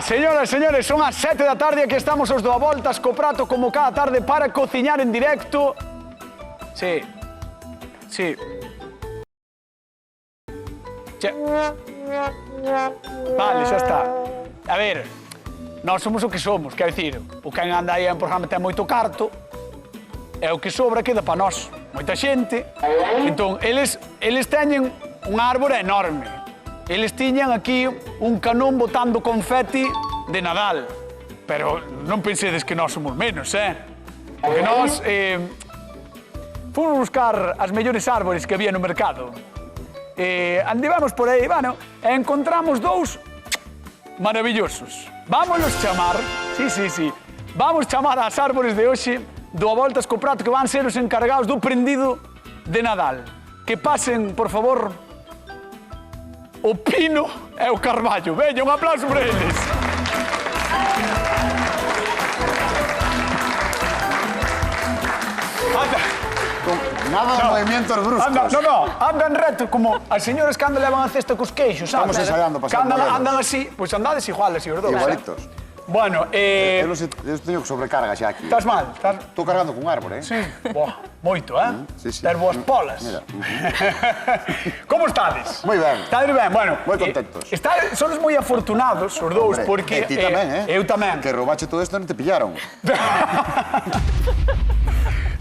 señoras e señores, son as 7 da tarde e aquí estamos os do A Voltas co prato como cada tarde para cociñar en directo. Sí. Vale, xa está. A ver, nós somos o que somos, quer dicir, o que anda aí en programa ten moito carto e o que sobra queda para nós, moita xente. Entón, eles teñen unha árbore enorme. Eles tiñan aquí un canón botando confeti de Nadal. Pero non pensedes que nós somos menos, Porque nós fomos buscar as mellores árbores que había no mercado. Andivamos por aí, bueno, e encontramos dous maravillosos. Vámonos chamar, sí, vamos chamar ás árbores de hoxe do A Voltas co prato que van ser os encargados do prendido de Nadal. Que pasen, por favor, o Pino e o Carballo. Veña, un aplauso para eles. Nada de movimientos bruscos. Andan reto, como as señoras que andan levan a cesta cos queixos, sabes? Estamos ensayando, pasando modelos. Andan así, pois andades igual, así os dous. Igualitos. Bueno, Eu teño sobrecarga xa aquí. Estás mal? Estou cargando cun árbore, Sí. Moito, Sí. Ter boas polas. Mira. Como estades? Moi ben. Estades ben, bueno. Moi contentos. Sodes moi afortunados, os dous, Hombre, porque... e ti tamén, Eu tamén. Que roubache todo isto non te pillaron.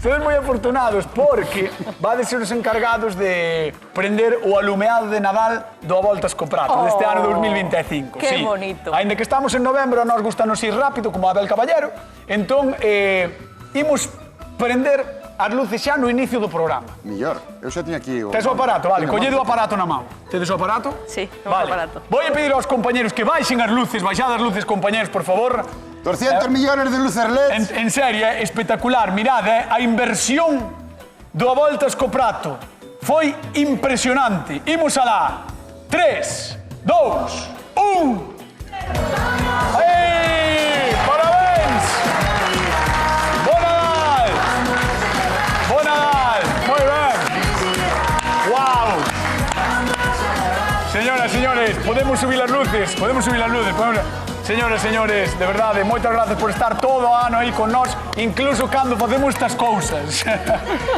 Sodes moi afortunados porque vades ser os encargados de prender o alumeado de Nadal do A Voltas co prato deste ano 2025. Qué bonito. Ainda que estamos en novembro, nos gustanos ir rápido, como Abel Caballero, entón imos prender as luces xa no inicio do programa. Millor. Eu xa tiña aquí o... Tes o aparato, vale, colledo o aparato na mão. Tedes o aparato? Sí, temos vale. o aparato. Voy a pedir aos compañeros que baixen as luces, baixad as luces, compañeros, por favor. 200 millones de luces LED. En serio, espectacular. Mirad, a inversión do A Voltas co prato foi impresionante. Imos alá. 3, 2, 1... ¡Ei! ¡Parabéns! ¡Bon Nadal! ¡Bon Nadal! Moi ben. ¡Guau! Señoras, señores, podemos subir las luces. Señoras, señores, de verdade, moitas gracias por estar todo o ano aí con nós, incluso cando facemos estas cousas.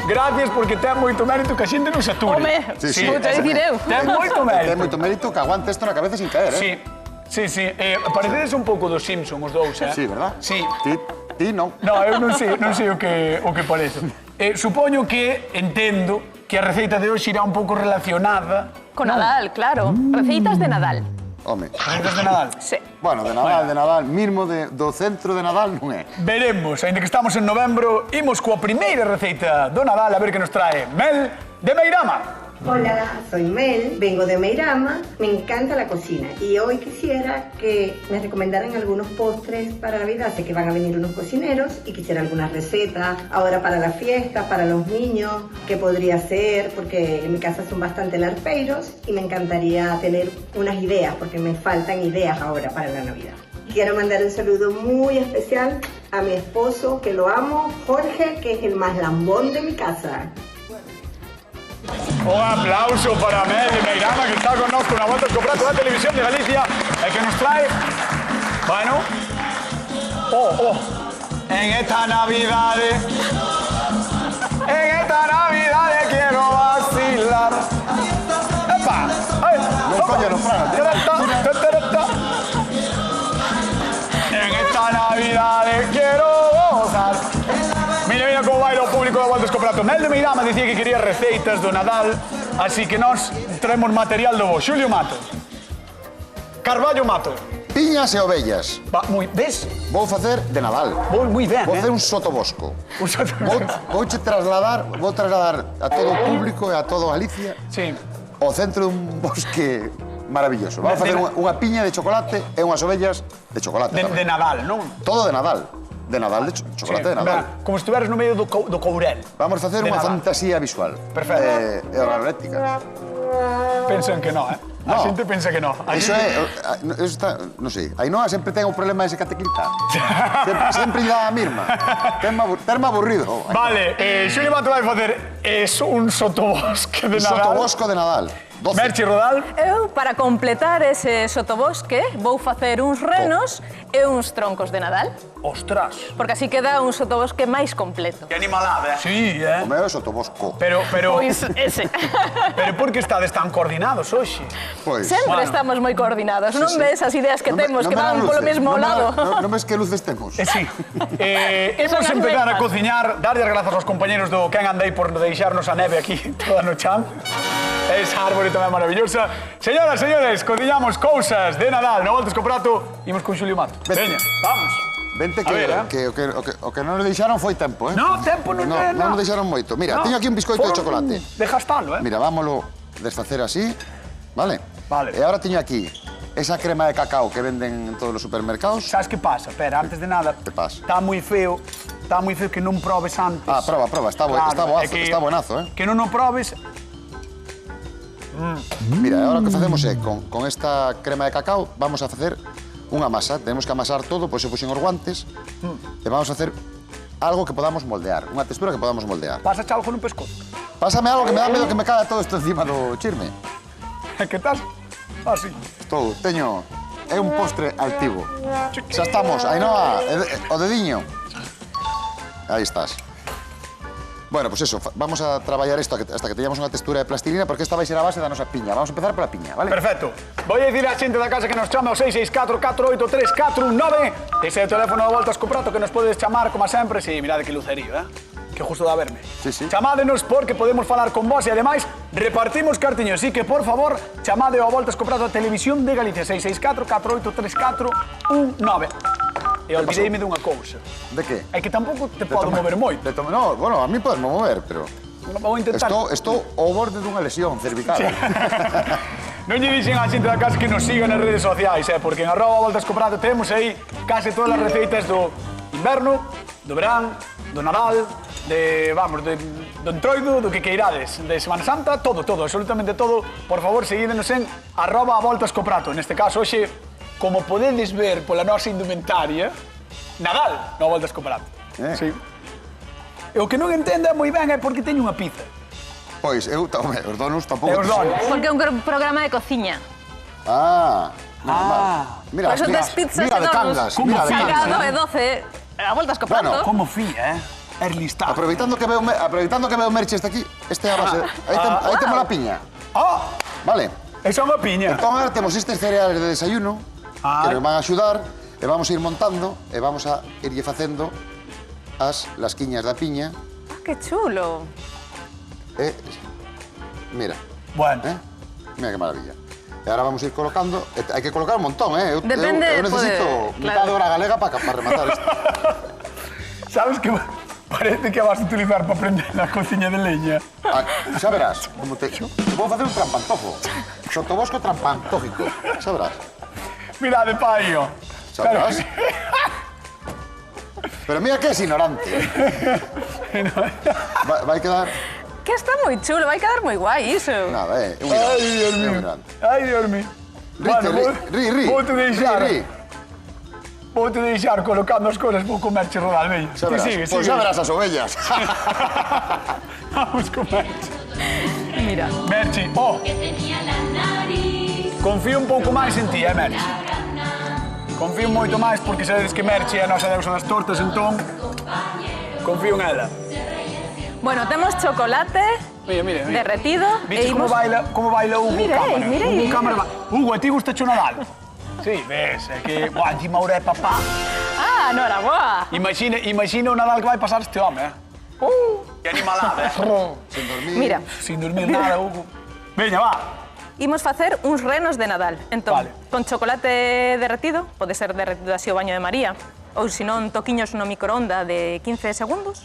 Gracias porque ten moito mérito que a xente non se ature. Home, Sí, vou te dicir eu. Ten moito mérito. Ten moito mérito que aguante isto na cabeza sin caer, Sí. Parecedes un pouco dos Simpson, os dous, Sí, verdad? Sí. Ti non. No, eu non sei o que parezo. Supoño que entendo que a receita de hoxe irá un pouco relacionada... Con Nadal, claro. Receitas de Nadal. Home. Receitas de Nadal. Sí. Bueno, de Nadal, mismo do centro de Nadal non é. Veremos, ainda que estamos en novembro, imos coa primeira receita do Nadal a ver que nos trae Mel de Meirama. Hola, soy Mel, vengo de Meirama, me encanta la cocina y hoy quisiera que me recomendaran algunos postres para Navidad. Sé que van a venir unos cocineros y quisiera algunas recetas ahora para la fiesta, para los niños, qué podría ser, porque en mi casa son bastante larpeiros y me encantaría tener unas ideas porque me faltan ideas ahora para la Navidad. Quiero mandar un saludo muy especial a mi esposo, que lo amo, Jorge, que es el más lambón de mi casa. Un aplauso para Mel de Meirama, que está con nós con A Voltas co prato da Televisión de Galicia, e que nos trae... Bueno... En esta Navidade quiero vacilar. ¡Epa! ¡Ay! Non coño, non fraga. En esta Navidade quiero gozar. Mira como baila o público de A Voltas co prato. Mel de Meirama dicía que quería receitas do Nadal, así que nós traemos material do bo. Xulio Mato. Carballo Mato. Piñas e ovellas. Ves? Vou facer de Nadal. Moi ben, Vou facer un sotobosco. Vou trasladar a todo o público e a todo Galicia Sí. ao centro dun bosque maravilloso. Vamos a facer unha piña de chocolate e unhas ovellas de chocolate. De Nadal, non? Todo de Nadal. De Nadal, de chocolate de Nadal. Como se estiveras no medio do Courel. Vamos a facer unha fantasía visual. Perfecto. E organoléctrica. Pensan que no, A xente pensa que no. Iso é... Non sei. Ainhoa sempre ten o problema ese catequilta. Sempre lle dá a mesma. Terme aburrido. Vale, Xulio Mato vai facer un sotobosque de Un Nadal. sotobosco de Nadal. 12. Merche Rodal. Eu, para completar ese sotobosque, vou facer uns renos e uns troncos de Nadal. Ostras. Porque así queda un sotobosque máis completo. Que animalada, Sí, O meu é sotobosco. Pero Pois ese. por que estades tan coordinados hoxe? Pois. Sempre Bueno. estamos moi coordinados. Non sí. ves as ideas que temos que me dan van polo luces, mesmo lado? Non ves que luces temos? Sí. Son Imos as empezar a mesmas. cociñar, darlle as grazas aos compañeros do Quen andei por deixarnos a neve aquí toda no chan. Esa árbore tamén maravillosa. Señoras, señores, cociñamos cousas de Nadal. No voltes co prato, imos con Xulio Mato. Vete. Veña, vamos. Vente A ver, o que non nos deixaron foi tempo, eh? No, tempo non No, ten, non nos deixaron moito. Mira, teño aquí un biscoito de chocolate. Deja estalo, Mira, vámolo desfacer así, vale? Vale. E agora teño aquí esa crema de cacao que venden en todos os supermercados. Sabes que pasa? Espera, antes de nada. Que pasa? Está moi feo que non probes antes. Ah, proba, está Claro, buenazo, eh? Que non o probes. Mira, agora o que facemos é, con esta crema de cacao, vamos a facer unha masa. Tenemos que amasar todo, pois eu puxen os guantes, e vamos a hacer algo que podamos moldear, unha textura que podamos moldear. Pasa algo no pescozo. Pásame algo que me dá medo que me caia todo isto encima do chirme. Que estás así. Teño... É un postre altivo. Xa estamos, Ainhoa, o dediño. Aí estás. Bueno, pues eso, vamos a traballar isto hasta que teñamos unha textura de plastilina, porque esta vai ser a base da nosa piña. Vamos a empezar pola piña, vale? Perfecto. Voy a decir á xente da casa que nos chame ao 664-483-419. Ese é o teléfono de Voltas co Prato que nos podes chamar, como sempre. Si, mirade que lucerío, Que justo da verme. Sí, sí. Chamádenos porque podemos falar con vos e ademais repartimos cartiños. Así que, por favor, chamade ao Voltas co Prato a Televisión de Galicia. 664-483-419. E olvideime dunha cousa. De que? É que tampouco te podo mover moito. No, bueno, a mí podesme mover, pero... Vou intentar. Estou ao borde dunha lesión cervical. Non lle dixen á xente da casa que nos siga nas redes sociais, porque en @Voltas co Prato temos aí case todas as receitas do inverno, do verán, do Nadal, do entroido, do que queirades, de Semana Santa, todo, absolutamente todo. Por favor, seguídenos en @Voltas co Prato. Neste caso, hoxe, como podedes ver pola nosa indumentaria, Nadal, no Voltas co Prato. Sí. E o que non entenda moi ben é porque teño unha pizza. Pois, os donos tampouco... E os donos. Porque é un programa de cociña. Mira, Por eso tes pizzas mira e de donos. cangas, mira de cangas. Salgado e 12 a Voltas co Prato. Como fía, Es listado. Aproveitando que veo merche este aquí, este é a base... Aí temos a piña. Vale. Esa é unha piña. Entón, agora temos estes cereales de desayuno que nos van a axudar e vamos a ir montando e vamos a irlle facendo as lasquiñas da piña. Que chulo. Mira. Bueno. Mira que maravilla. E agora vamos a ir colocando... Hai que colocar un montón, Depende, eu necesito mitad de hora galega para rematar isto. Sabes que parece que vas a utilizar para aprender la cociña de leña. Xa verás, como te vou facer un trampantojo. Sotobosco trampantógico. Xa verás. Mira de paio. Xa verás. Pero mira que es ignorante. Vai quedar... Que está moi chulo, vai quedar moi guai iso. Nada, é un Ai, Dios mío. Ai, Dios mío. Ri. Vou-te deixar colocando as cousas, vou comerche Rodal, veña. Xa verás. Pois xa verás as ovellas. Vamos comerche. Mira. Merchi, confío un pouco máis en ti, Merchi. Confío moito máis porque sabedes que Merchi é a nosa deusa das tortas, entón confío en ela. Bueno, temos chocolate Mira. derretido. Viste como baila Hugo Cámara? Hugo Cámara. Hugo, a ti gusta o Nadal? Sí, ves, é que... Buah, encima ahora é papá. Noraboa. Imagina o Nadal que vai pasar este home, Que animalada, Sin dormir. Mira, Sin dormir nada, Hugo. Veña, va. imos facer uns renos de Nadal. Entón, Vale. con chocolate derretido, pode ser derretido así o baño de María, ou senón toquiños no microonda de 15 segundos.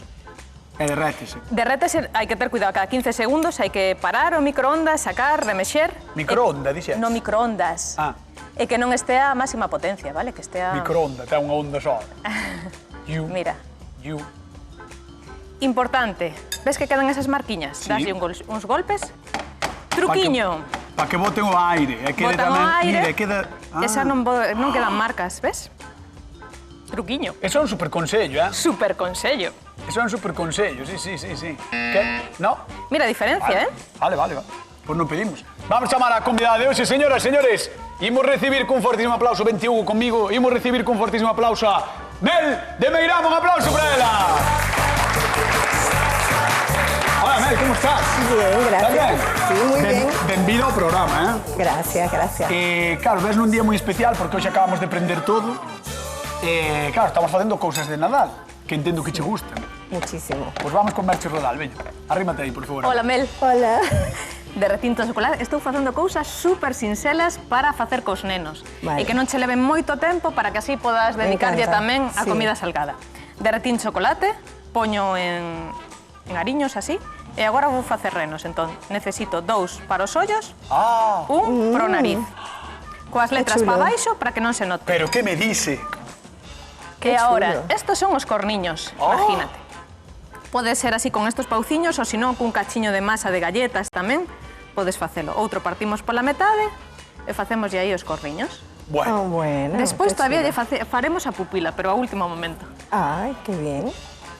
E derrétese. Derrétese, hai que ter cuidado, cada 15 segundos hai que parar o microondas, sacar, remexer. Microonda, dixes? No microondas. E que non estea a máxima potencia, vale? Que estea... Microonda, ten unha onda só. Mira. Importante, ves que quedan esas marquiñas? Sí. Daslle uns golpes. Truquiño. Para que boten o aire. E quede Botan o tamén... aire. Mira, queda... Esa non quedan marcas, ves? Truquiño. Eso é un superconsello, Super consello. Eso é un superconsello, sí. Que? No? Mira a diferencia, Vale, vale. Pois non pedimos. Vamos chamar a convidada de hoxe, señoras e señores. Imos recibir cun fortísimo aplauso, vente Hugo conmigo, imos recibir cun fortísimo aplauso a Mel de Meirama, un aplauso para ela. Hola Mel, como estás? Bien, gracias. Sí, muy bien. Benvido ao programa, Gracias, gracias. Claro, ves nun día moi especial porque hoxe acabamos de prender todo. Claro, estamos facendo cousas de Nadal, que entendo que che gustan. Muchísimo. Pois vamos con Merche Rodal, veña. Arrímate aí, por favor. Hola, Mel. Hola. De recinto de chocolate, estou facendo cousas super sinxelas para facer cos nenos. Vale. E que non che leven moito tempo para que así podas dedicarlle encanta, tamén a sí. comida salgada. Derretín chocolate, poño en ariños así, e agora vou facer renos. Entón, necesito 2 para os ollos, un para o nariz. Coas letras chulo. para baixo para que non se note. Pero que me dice? E Qué agora, chulo. estos son os corniños, imagínate. Pode ser así con estos pauciños ou senón cun cachiño de masa de galletas tamén, podes facelo. Outro partimos pola metade e facemos aí os corniños. Ah, bueno. Despois qué todavía chulo. lle faremos a pupila, pero a último momento. Ay, qué bien.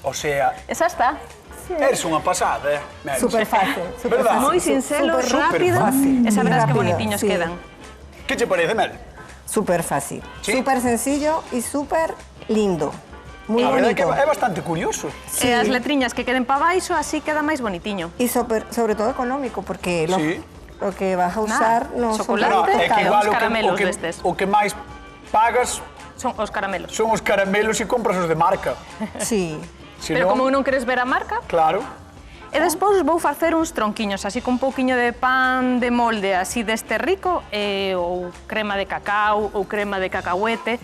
O sea, Esa está. eres unha pasada, Mel. Súper fácil. Súper ¿Verdad? fácil. Moi sinxelo, Súper rápido, fácil. e saberás que Rápido, bonitiños sí. quedan. Que che parece, Mel? Súper fácil. Sí. Súper sencillo y súper lindo. Muy A verdade é que bonito. é bastante curioso. Sí. E as letriñas que queden para baixo, así queda máis bonitiño. Y sobre todo económico, porque Sí. lo que vas a usar no son chocolate, tan é que caros. igual uns caramelos o destes. o que máis pagas Son os caramelos. son os caramelos e compras os de marca. Sí. Si Pero non, como non queres ver a marca, Claro. e despois vou facer uns tronquiños, así con un pouquiño de pan de molde, así deste rico, ou crema de cacao, ou crema de cacahuete.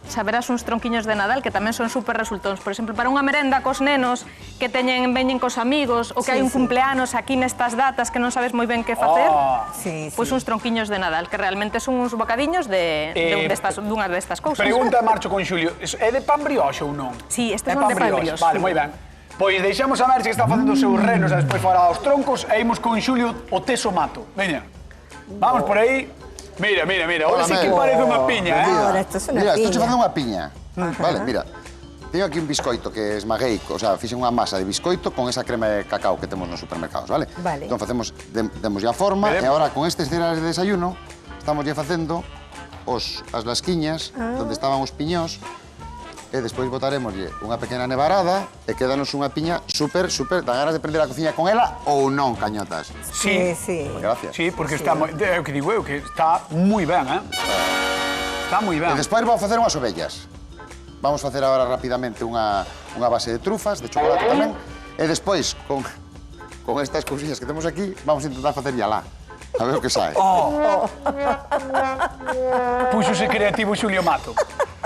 Saberás uns tronquiños de Nadal que tamén son super resultóns. Por exemplo, para unha merenda cos nenos que veñen cos amigos, ou que hai un cumpleanos aquí nestas datas que non sabes moi ben que facer, Sí, sí. pois uns tronquiños de Nadal, que realmente son uns bocadiños dunhas destas cousas. Pregunta marcho con Xulio, é de pan brioche ou non? Sí, estes É son de pan brioche. Vale, moi ben. Pois deixamos a Merche que está facendo os seus renos e despois fora aos troncos e imos con Xulio o teso mato. Veña, vamos por aí. Mira, ahora sí que Mel. parece unha piña, Ahora esto es una Mira, estou piña. facendo unha piña. Vale, mira. Teño aquí un biscoito que esmaguei, o sea, fixen unha masa de biscoito con esa crema de cacao que temos nos supermercados, vale? Vale. Entón demos ya forma e agora con estes cereales de desayuno estamos ya facendo as lasquiñas onde estaban os piñós e despois botaremoslle unha pequena nevarada e quedanos unha piña super, dan ganas de prender a cociña con ela ou non, cañotas? Sí, sí. Gracias. Sí, porque está moi, é o que digo eu, que está moi ben, Está moi ben. E despois vamos facer unhas ovellas. Vamos facer agora rapidamente unha base de trufas, de chocolate tamén. E despois, con estas cousillas que temos aquí, vamos a intentar facer yalá. A ver o que sae. Puxose creativo Xulio Mato.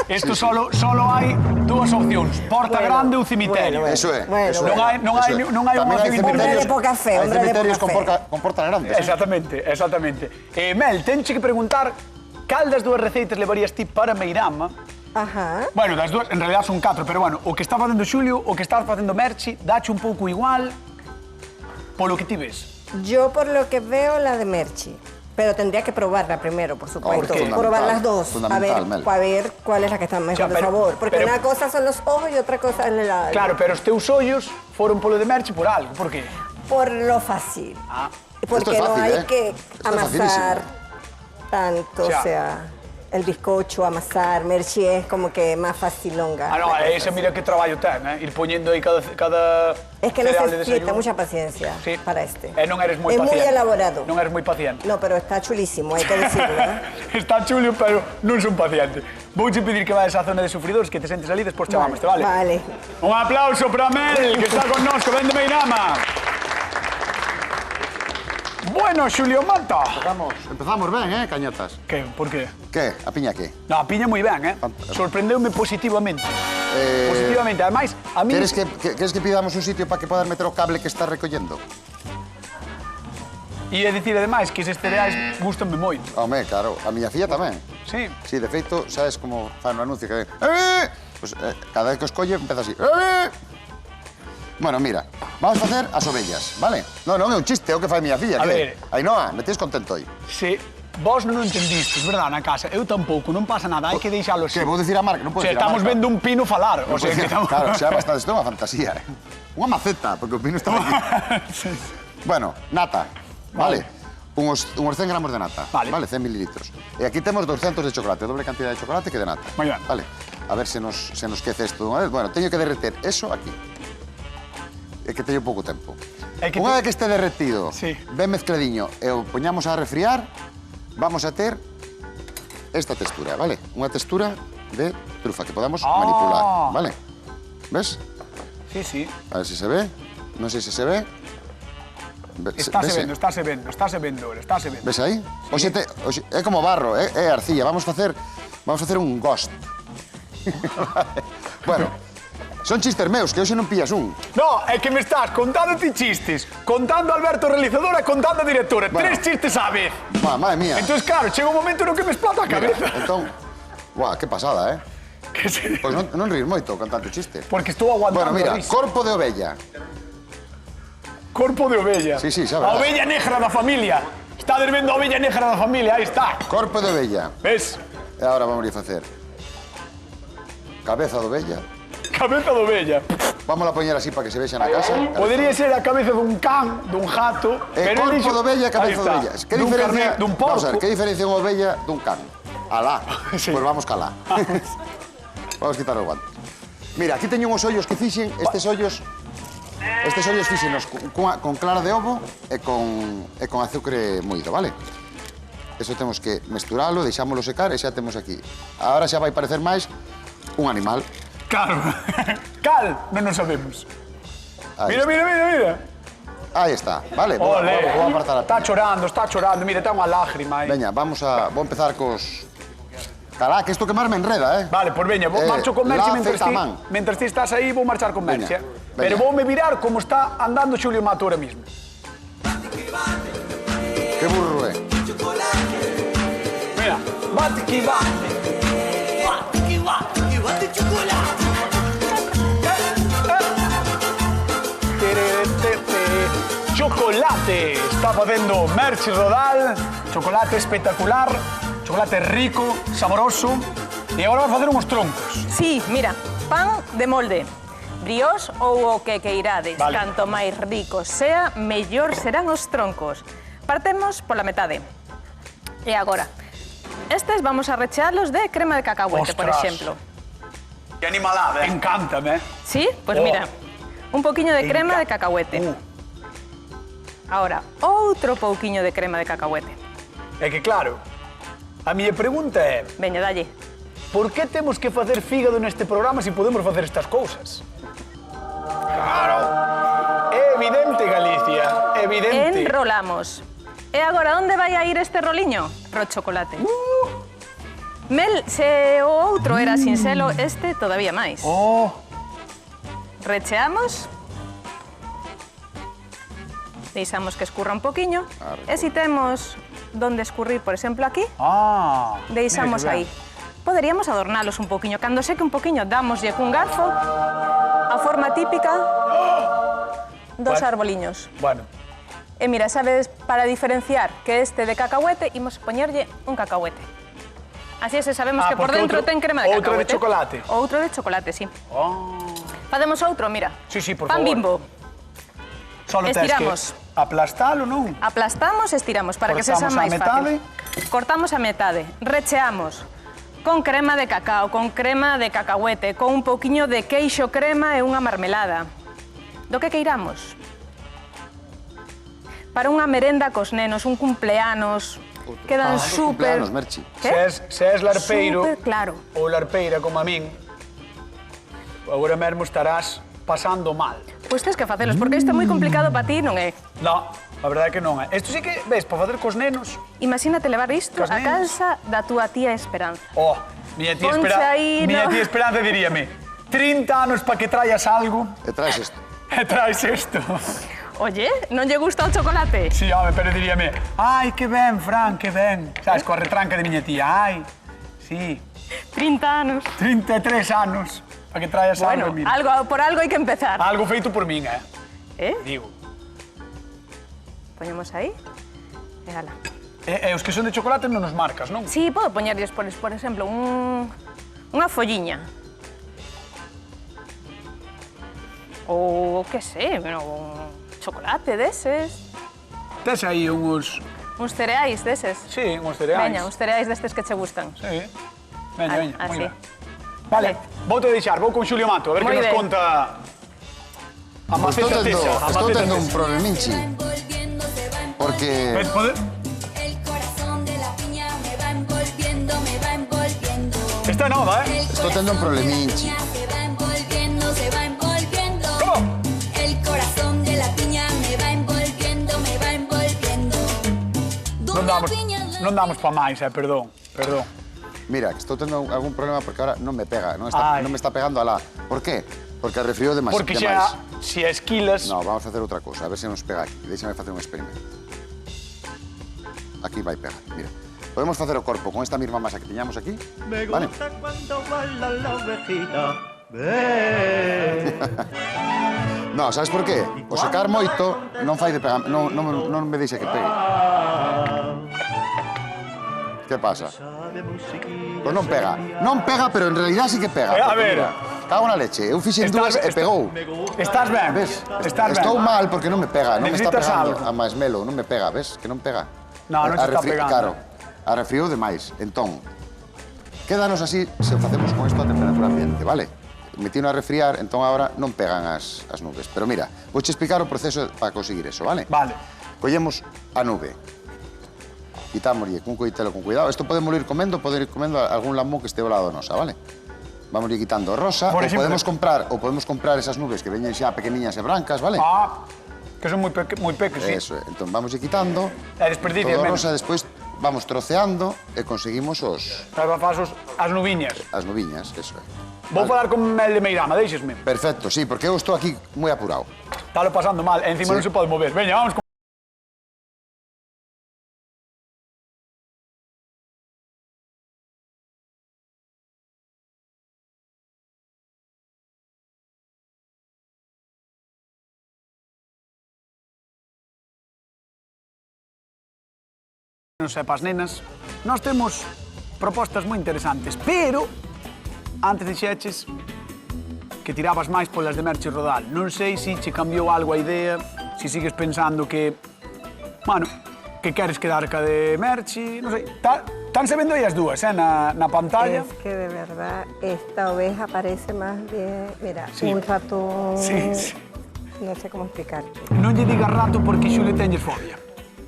Isto solo hai dúas opcións, porta grande ou cemiterio. Eso é. Bueno, eso bueno. é, Non hai eso é. unha Tamén hai opción Hombre de cementerios- poca fe, hai hombre de cementerios poca fe. con portas grandes. Exactamente. Mel, tenche que preguntar cal das dúas receitas levarías ti para Meirama. Ajá. Bueno, das dúas, en realidad son 4, pero bueno, o que está facendo Xulio, o que está facendo Merchi, dache un pouco igual polo que ti ves. Yo por lo que veo la de Merchi, pero tendría que probarla primero, por supuesto. Porque Probar las dos, fundamental, Mel. a ver cuál es la que está mejor de pero- sabor. Porque pero- una cosa son los ojos y otra cosa es la... Claro, pero os teus ollos foron polo de Merchi por algo, por qué? Por lo fácil. Ah, Porque Esto es fácil, no hay ¿eh? que Esto es amasar tanto, Ya. o sea, el bizcocho, amasar, Merchi es como que más facilonga. no, la cosa, ese sí. mira que traballo ten, ir poñendo aí cada Es que cereal de necesita desayuno. mucha paciencia Sí. para este. E non eres moi es paciente. muy elaborado. Non eres moi paciente. No, pero está chulísimo, hay que decirlo, ¿eh? Está Xulio, pero non son paciente. Vouche pedir que vayas á zona de sufridores, que te sentes ali, despois chamamos, vale? Vale. Un aplauso para Mel, que está con nos, que ven de Meirama. Bueno, Xulio Mata. Empezamos ben, cañotas? Que, por qué? Que? A piña que? No, a piña moi ben, Sorprendeume positivamente. Positivamente, ademais, a mí... Queres que pidamos un sitio para que podas meter o cable que está recollendo? E é dicir, ademais, que eses cereais gustanme moito. Home, claro, a miña filla tamén. Sí. Sí, de feito, sabes como fan un anuncio que... Pues, cada vez que os colle, empeza así. Bueno, mira, vamos a facer as ovellas, vale? Non é un chiste, é o que fai miña filla. A ver. Ainhoa, me tens contento aí. Se vos non o entendistes, verdad, na casa, eu tampouco, non pasa nada, hai que deixalo así. Que, vou dicir a marca? Non podo Se dicir a estamos marca. vendo un pino falar, o sea, que estamos... Claro, xa bastante, isto é unha fantasía, Unha maceta, porque o pino está aquí. Sí. Bueno, nata, vale? Uns 100 gramos de nata. Vale. 100 mililitros. E aquí temos 200 de chocolate, doble cantidad de chocolate que de nata. Moi ben. Vale. A ver se nos quece isto dunha vez. Bueno, teño que derreter eso aquí. É que teño pouco tempo. Unha vez que este derretido, Sí. ben mezcladiño, e o poñamos a refriar, vamos a ter esta textura, vale? Unha textura de trufa que podamos manipular, vale? Ves? Sí, sí. A ver se se ve. Non sei se se ve. Estáse vendo. Ves aí? Oxe, é como barro, é arcilla. Vamos facer un ghost. Bueno, son chistes meus, que hoxe non pillas un. No, é que me estás contando ti chistes, contando a Alberto realizador e contando a directora. Bueno. 3 chistes á vez. Madre mía. Entón, claro, chega un momento no que me explota a cabeza. Entón, guau, que pasada, Que se... Pois non rir moito con tanto chiste. Porque estou aguantando Bueno, mira, a risa. corpo de ovella. Corpo de ovella. Sí, xa A verás. ovella negra da familia. Está vendo a ovella negra da familia, aí está. Corpo de ovella. Ves? E agora vamos a facer cabeza de ovella. Cabeza de ovella. Vamos a poñer así para que se vexa na casa. Podería ser a cabeza dun can, dun gato... Corpo de ovella, cabeza de ovella. Que Dun diferencia? carné, dun Vamos a ver, porco. que diferencia unha ovella dun can? Alá. Sí. Pois vamos calá. Vamos a quitar os guantes. Mira, aquí teño uns ollos que fixen, estes ollos fixenos con clara de ovo e con azúcar moído, vale? Eso temos que mesturalo, deixámoslo secar e xa temos aquí. Agora xa vai parecer máis un animal. Claro. Cal, non nos sabemos. Aí Mira. Aí está, vale? Vou apartar a Está chorando. Mira, ten unha lágrima aí. Veña, vou empezar cos... Cará, que isto que máis me enreda, Vale, pois veña, vou marcho con Merche mentras ti estás aí, vou marchar con Merche. Veña. Pero voume virar como está andando Xulio Mato ahora mismo. Que burro é. Mira, bate que bate. Chocolate, está facendo Merche Rodal, chocolate espectacular, chocolate rico, saboroso, e agora vamos facer uns troncos. Sí, mira, pan de molde. Briós ou o que queirades. Vale. Canto máis rico sea, mellor serán os troncos. Partemos pola metade. E agora, estes vamos a rechealos de crema de cacahuete, por Ostras. exemplo. Que animalada, encántame. ¿Sí? Pues Oh. mira, un poquinho de crema de cacahuete. Ahora, outro pouquiño de crema de cacahuete. É que claro, a miña pregunta é: Veña, dalle. por que temos que facer fígado neste programa se podemos facer estas cousas? Claro. É evidente, Galicia, evidente. Enrolamos. E agora, onde vai a ir este roliño? Pro chocolate. Mel, se o outro era sinxelo, este todavía máis. Oh, Recheamos. Deixamos que escurra un poquiño. E se temos donde escurrir, por exemplo, aquí, deixamos mira que aí. Poderíamos adornalos un poquiño. Cando seque un poquiño, damoslle cun garfo a forma típica dos Bueno. arboliños. Bueno, E mira, sabes, para diferenciar que este de cacahuete, imos poñerlle un cacahuete. Así se sabemos que por porque dentro outro- ten crema de outro de cacahuete. chocolate. Outro de chocolate, sí. oh. Facemos outro, mira. Sí, sí, por Pan favor. Bimbo. Solo tens Estiramos. que aplastalo, non? Aplastamos, estiramos para que sexa Cortamos a máis metade. fácil. Cortamos a metade, recheamos con crema de cacao, con crema de cacahuete, con un poquiño de queixo crema e unha marmelada. Do que queiramos. Para unha merenda cos nenos, un cumpleanos, quedan super... Cumpleanos, Merchi. Se és larpeiro Súper claro. ou larpeira como a min, agora mesmo estarás pasando mal. Pois tens que facelos, porque isto é moi complicado para ti, non é? No, a verdade é que non é. Isto sí que, ves, para facer cos nenos. Imagínate levar isto Cos a nenos. casa da túa tía Esperanza. Oh, miña tía, Ponche aí, miña no. tía Esperanza diríame 30 anos para que traias algo E traes isto. e traes isto. Oye, non lle gusta o chocolate? Sí, home, pero diríame, ai, que ben, Fran, que ben. Sabes, coa retranca de miña tía, ai, sí, 30 anos. 33 anos para que traias Bueno, algo, mira. por algo hai que empezar. Algo feito por min, digo. Poñemos aí. E ala. E os que son de chocolate non nos marcas, non? Sí, podo poñerlles, por exemplo, unha folliña. Ou, que sei, un chocolate deses. Tes aí uns Uns cereais deses? Sí, uns cereais. Veña, uns cereais destes que che gustan. Sí. Veña, veña, moi Así. ben. Vale, vou te deixar, vou con Xulio Mato, a ver Moi que nos ben. conta a Estou maceta texa. tendo un probleminchi. Porque... Ves, pode... El corazón de la piña me va envolviendo, me va envolviendo. Esta é nova, eh? Estou tendo un probleminchi. Se va envolviendo, se va envolviendo. Como? El corazón de la piña me va envolviendo, me va envolviendo. Non damos pa máis, perdón, perdón. Mira, que estou tendo algún problema porque ahora non me pega, non Ai. me está pegando a la. Por qué? Porque arrefriou demais. Porque xa, se esquilas... No, vamos a facer outra cousa, a ver se nos pega aquí. Déixame facer un experimento. Aquí vai pegar, mira. Podemos facer o corpo con esta mesma masa que tiñamos aquí, vale? Cuando baila la ovejita. No, sabes por qué? O secar moito non fai de pegar, non me deixa que pegue. Que pasa? Pois non pega. Non pega, pero en realidad sí que pega. A porque, ver. mira, cago na leche. Eu fixen dúas e pegou. Estás ben, Ves? estás ben. Estou mal porque non me pega. Non me está Necesitas pegando algo. a marshmallow. Non me pega, ves? Que non pega. No, non se está pegando. Claro, arrefriou demais. Entón, quédanos así se o facemos con isto a temperatura ambiente, vale? Metíno a refriar, entón agora non pegan as nubes. Pero mira, vouche explicar o proceso para conseguir eso, vale? Vale. Collemos a nube. Quitámoslle cun coitelo con cuidado. Isto podemos ir comendo algún lamón que este ao lado nosa, vale? Vamos ir quitando rosa, Por ou exemplo. podemos comprar esas nubes que veñen xa pequeniñas e brancas, vale? Ah, que son moi peques, sí. Eso é. Entón vamos ir quitando. E desperdicias todo menos. rosa, despois vamos troceando e conseguimos As nubiñas. as nubiñas, eso é. Vou falar con mel de meirama, deixesme. Perfecto, sí, porque eu estou aquí moi apurado. Estalo pasando mal, e encima Sí. non se pode mover. Veña, vamos con... Non sei, para as nenas, nós temos propostas moi interesantes, pero antes dixeches que tirabas máis polas de Merche Rodal. Non sei se che cambiou algo a idea, se sigues pensando que, bueno, que queres quedar ca de Merche, non sei. Están se vendo aí as dúas, na pantalla. Es que de verdad esta oveja parece más bien, mira, Sí. un ratón. Sí, sí. No sé cómo explicarte. Non lle digas rato porque Xulio teñes fobia.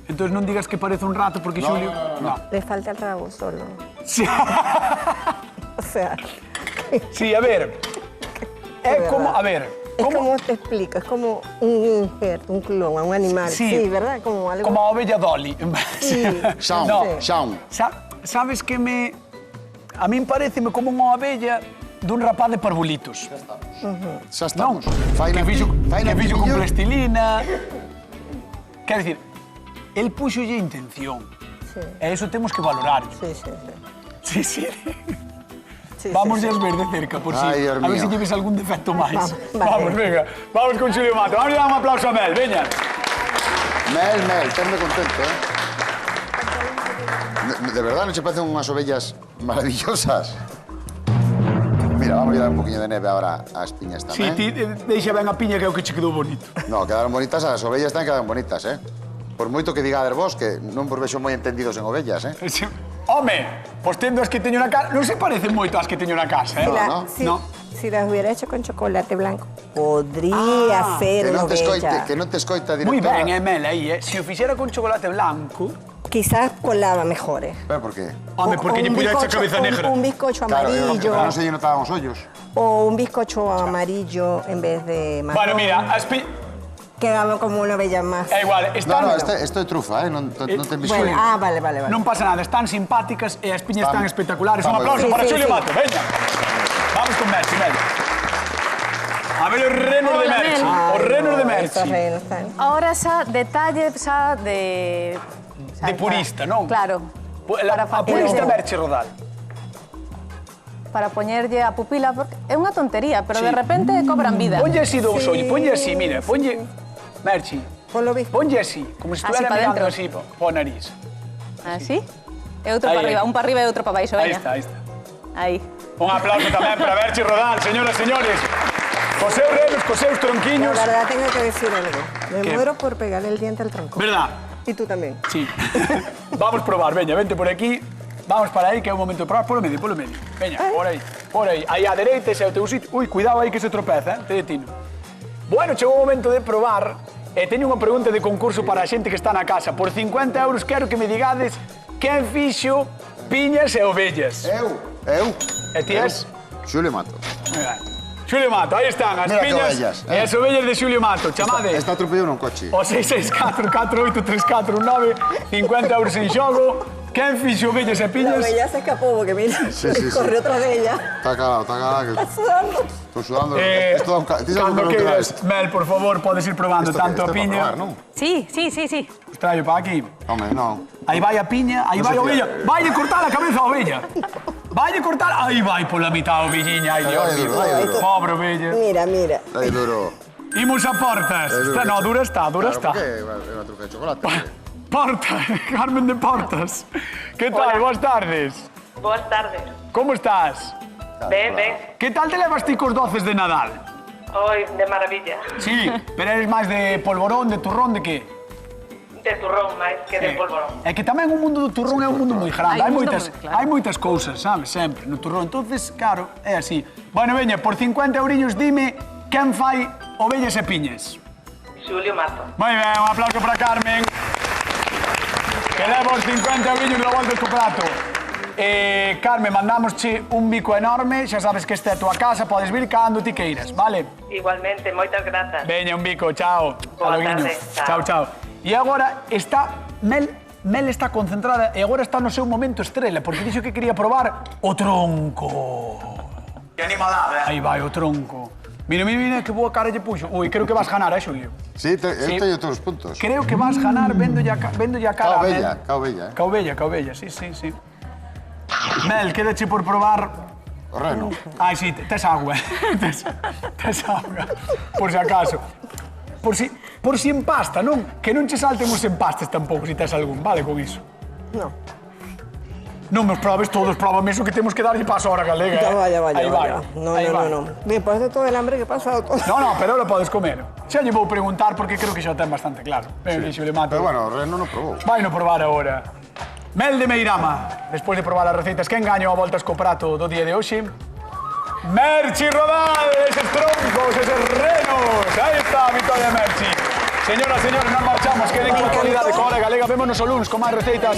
Entón non digas que parece un rato porque Xulio... No. Le falta el rabo solo. Sí. O sea, Sí, a ver. É como, a ver, es como te explico, es como un injerto, un clon, un animal. Sí, ¿verdad? Como algo. Como a ovella Dolly. Sí. Xaun, No. xaun. Sabes que me... A min pareceme como unha ovella dun rapaz de parvulitos. Xa Non? estamos. Faina Que fixo con pillo. plastilina. Quer dicir, el puxolle intención. Sí. E iso temos que valorar. Sí, sí, sí. Sí, sí. Sí, Vamos sí, a sí. ver de cerca, por si. Ai, Dios A ver se mío. lleves algún defecto máis. Vale. Vamos, venga. Vamos con Xulio Mato. Vamos a dar un aplauso a Mel, veña. Mel, tenme contento, De verdad, non che parecen unhas ovellas maravillosas? Mira, vamos a dar un poquinho de neve ahora ás piñas Si, tamén. ti deixa ben a piña que é o que che quedou bonito. No, quedaron bonitas, as ovellas tamén quedaron bonitas, Por moito que digades vos, que non vos vexo moi entendidos en ovellas, Sí. Home, pois tendo as que teño na casa, non se parecen moito ás que teño na casa, Si, no. No. si las hubiera hecho con chocolate blanco, podría ser Que non te oveja. escoita, Moi directora. ben, Mel, aí, Se o fixera con chocolate blanco... Quizás colaba mejores. Pero por qué? Home, porque lle puña esa cabeza negra. Un bizcocho Claro, amarillo. non se lle notaban os ollos. O un bizcocho amarillo en vez de marrón. Bueno, mira, Quedaba como una bella más. é igual, están... Esto é trufa, non ten Bueno, visual. vale. Non pasa nada, están simpáticas e as piñas están Están- espectaculares. Un están moi aplauso ben. para Sí, sí, Xulio sí. Mato, veña. Vamos con Merchi, Mel. A ver os renos de Hola, Merchi. Mel. Os renos de Estos Merchi. reinos están. Ahora xa detalle xa de... xa De purista, non? Claro. A purista Merchi Rodal. Para poñerlle a pupila, porque é unha tontería, pero Sí. de repente cobran vida. Ponlle así dous ollos, ponlle así, mira, ponlle... Merchi, Por lo visto. ponlle así, como se Así estuviera pa mirando dentro. así po nariz. Así? E outro Aí, para arriba, aí. un para arriba e outro para baixo, Aí veña. está, aí está. Aí. Un aplauso tamén para Merchi Rodal, señoras e señores. Cos seus renos, cos seus La tronquiños. verdad tengo que decir algo. Me ¿Qué? muero por pegarle el diente al tronco. Verdad? E tú tamén. Sí. Vamos probar, veña, vente por aquí. Vamos para aí, que é o momento de probar. Polo medio, polo medio. Veña, por aí, por aí. Aí á dereita, ese é o teu sitio. Ui, cuidado aí que se tropeza, te detino. Bueno, chegou o momento de probar. E teño unha pregunta de concurso para a xente que está na casa. Por 50 euros quero que me digades quen fixo piñas e ovellas. Eu. E ti és? Xulio Mato. Moi ben. Xulio Mato, aí están as Mira que piñas ovellas, e as ovellas de Xulio Mato. Chamade. Está atropellado nun coche. O 664 48 34 9, 50 euros en xogo. Quen fixo ovellas e La piñas? bella se escapó porque mira, Sí. corrió otra de ella. Está calado. Está sudando. Estou sudando. Isto dá un ca... Tens algo Cando que non queiras, queráis? Mel, por favor, podes ir probando tanto a piña. non? Sí. Os traio para aquí. Home, non. Aí vai a piña, aí Non vai a se ovella. fía. Vai a cortar a cabeza a ovella. Vai a cortar... Aí vai pola mitad a ovelliña. Ai, Dios mío. Vai duro. Pobre ovella. Mira. Aí duro. Imos a portas. Está, no, dura está. Claro, por que é unha truca de chocolate? Porta, Carmen de Portas. Que tal? Boas tardes. Boas tardes. Como estás? Ben. Que tal te levas ti cos doces de Nadal? Oi, de maravilla. Sí, pero eres máis de polvorón, de turrón, de que? De turrón máis que de polvorón. É que tamén o mundo do turrón é un mundo moi grande. Hai un mundo moi claro. Hai moitas cousas, sabes, sempre, no turrón. Entonces, claro, é así. Bueno, veña, por 50 euriños dime quen fai ovellas e piñas. Xulio Mato. Moi ben, un aplauso para Carmen. Que leva os 50 euriños da volta do prato. Carmen, mandámosche un bico enorme, xa sabes que esta é a tua casa, podes vir cando ti queiras, vale? Igualmente, moitas grazas. Veña, un bico, chao. Boa Aloguiño. tarde, Chao, chao. E agora está Mel está concentrada e agora está no seu momento estrela, porque dixo que quería probar o tronco. Que animada, Aí vai o tronco. Mira, que boa cara lle puxo. Ui, creo que vas ganar, Xulio? Sí, eu teño todos os puntos. Creo que vas ganar vendolle a cara a Mel. Cao bella. Caubella, sí. Mel, quédache por probar... O reno. Ai, sí, tes agua. tes agua, por si acaso. Por si empasta, non? Que non che salten os empastes tampouco, se tes algún, vale con iso. No. Non nos probes todos, próbame eso que temos que darlle paso a hora galega. Ya vaya. Aí vai. No. Me parece todo el hambre que he pasado todo. No, pero lo podes comer. Xa lle vou preguntar porque creo que xa o ten bastante claro. Xulio Mato. Pero bueno, o reno non probou. Vai no probar agora. Mel de Meirama, despois de probar as receitas, quen gañou a voltas co prato do día de hoxe? Merchi Rodal, eses troncos, eses renos. Aí está a victoria de Merchi. Señoras, señores, nos marchamos. Queden con actualidade con Hora Galega. Vémonos o luns con máis receitas